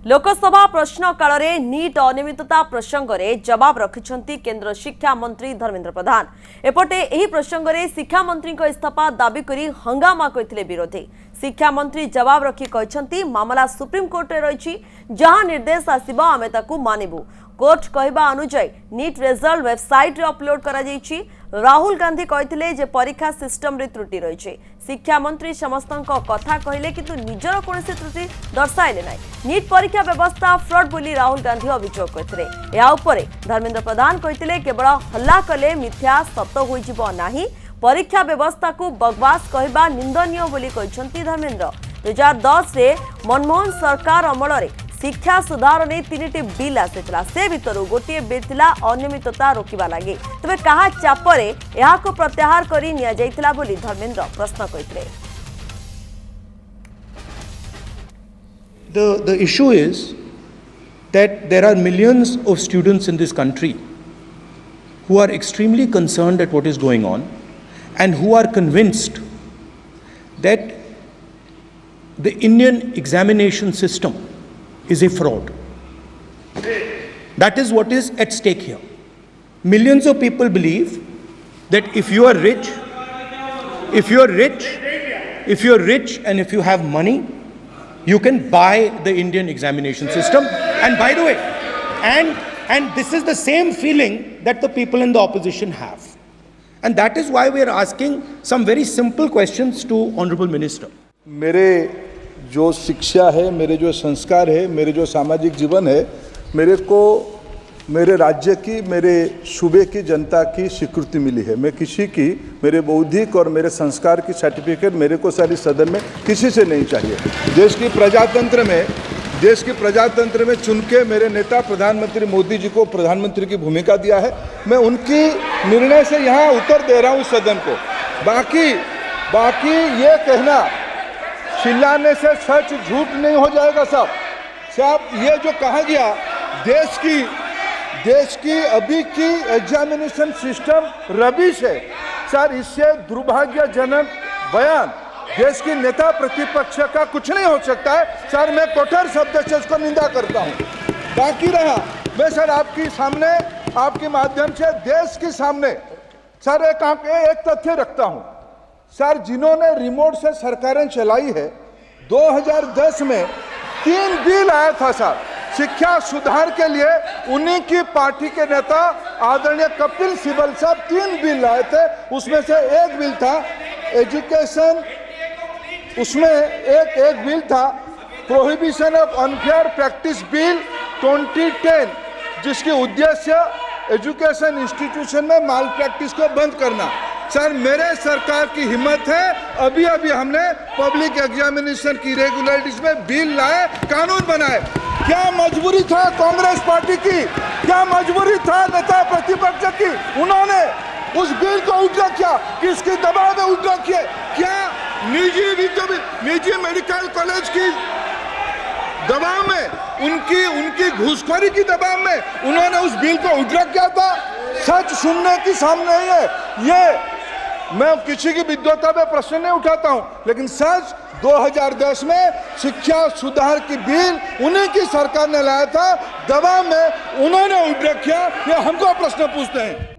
लोकसभा प्रश्नकाल में नीट अनियमितता प्रसंग में जवाब रखिंट केंद्र शिक्षा मंत्री धर्मेंद्र प्रधान। एपटे यह प्रसंग में शिक्षा मंत्री इस्तीफा दाबी कर हंगामा करते विरोधी। शिक्षा मंत्री जवाब रखी कहते मामला सुप्रीम कोर्ट में रही, जहां निर्देश आसिबो आमे ताकू मानिबु। कोर्ट कहवा अनुसार नीट रिजल्ट वेबसाइट रे अपलोड करा जायछि। राहुल गांधी कहते जे परीक्षा सिस्टम रे त्रुटि रही। शिक्षा मंत्री समस्त कथा कहले किंतु निजर कौन त्रुटि दर्शाइले ना। नीट परीक्षा व्यवस्था फ्रॉड बोली राहुल गांधी अभियोग करते। धर्मेंद्र प्रधान कहते केवल हल्ला कले मिथ्या सत हो नाही, परीक्षा व्यवस्था को बकवास कहवा निंदनीय बोली कहते धर्मेंद्र। 2010 रे मनमोहन सरकार अमल रे शिक्षा सुधार ने 3टी बिल आसीथिला, से भितरु गोटे बिल थिला अनियमितता रोकिबा लागि। तबे कहा चापरे याको प्रत्याहार करी निया जाइथिला बोली धर्मेंद्र प्रश्न करथिले। The issue is that there are millions of students in this country who are extremely concerned at what is going on and who are convinced that the Indian examination system is a fraud. That is what is at stake here. Millions of people believe that if you are rich and if you have money, you can buy the Indian examination system. And by the way, and this is the same feeling that the people in the opposition have. And that is why we are asking some very simple questions to Honorable Minister. मेरे जो शिक्षा है, मेरे जो संस्कार है, मेरे जो सामाजिक जीवन है, मेरे को मेरे राज्य की, मेरे सूबे की जनता की स्वीकृति मिली है। मैं किसी की, मेरे बौद्धिक और मेरे संस्कार की सर्टिफिकेट मेरे को सारी सदन में किसी से नहीं चाहिए। देश की प्रजातंत्र में चुन के मेरे नेता प्रधानमंत्री मोदी जी को प्रधानमंत्री की भूमिका दिया है। मैं उनकी निर्णय से यहाँ उत्तर दे रहा हूँ सदन को। बाकी ये कहना चिल्लाने से सच झूठ नहीं हो जाएगा साहब। ये जो कहा गया देश की अभी की एग्जामिनेशन सिस्टम रबिश है सर, इससे दुर्भाग्यजनक बयान देश की नेता प्रतिपक्ष का कुछ नहीं हो सकता है सर। मैं कठोर शब्द से इसको निंदा करता हूँ। बाकी रहा, मैं सर आपके सामने, आपके माध्यम से देश के सामने सर एक तथ्य रखता हूँ सर। जिन्होंने रिमोट से सरकारें चलाई है, 2010 में 3 बिल आया था सर शिक्षा सुधार के लिए। उन्हीं की पार्टी के नेता आदरणीय कपिल सिब्बल साहब 3 बिल लाए थे। उसमें से एक बिल था एजुकेशन, उसमें एक बिल था prohibition of unfair practice bill 2010, जिसकी उद्देश्य एजुकेशन इंस्टीट्यूशन में माल प्रैक्टिस को बंद करना। सर मेरे सरकार की हिम्मत है, अभी हमने पब्लिक एग्जामिनेशन की रेगुलरिटीज में बिल लाए, कानून बनाए। क्या मजबूरी था कांग्रेस पार्टी की, क्या मजबूरी था नेता प्रतिपक्ष की? उन्होंने उस बिल को उल्टा किया, किसके दबाव में उल्टा किया? क्या निजी मेडिकल कॉलेज की दबाव में, उनकी घूसखोरी की दबाव में उन्होंने उस बिल को उल्टा किया था? सच सुनने की सामने ही है। ये मैं किसी की विद्वता पे प्रश्न नहीं उठाता हूं, लेकिन सच 2010 में शिक्षा सुधार की बिल उन्हीं की सरकार ने लाया था, दबाव में उन्होंने उल्टा किया। ये हमको प्रश्न पूछते हैं।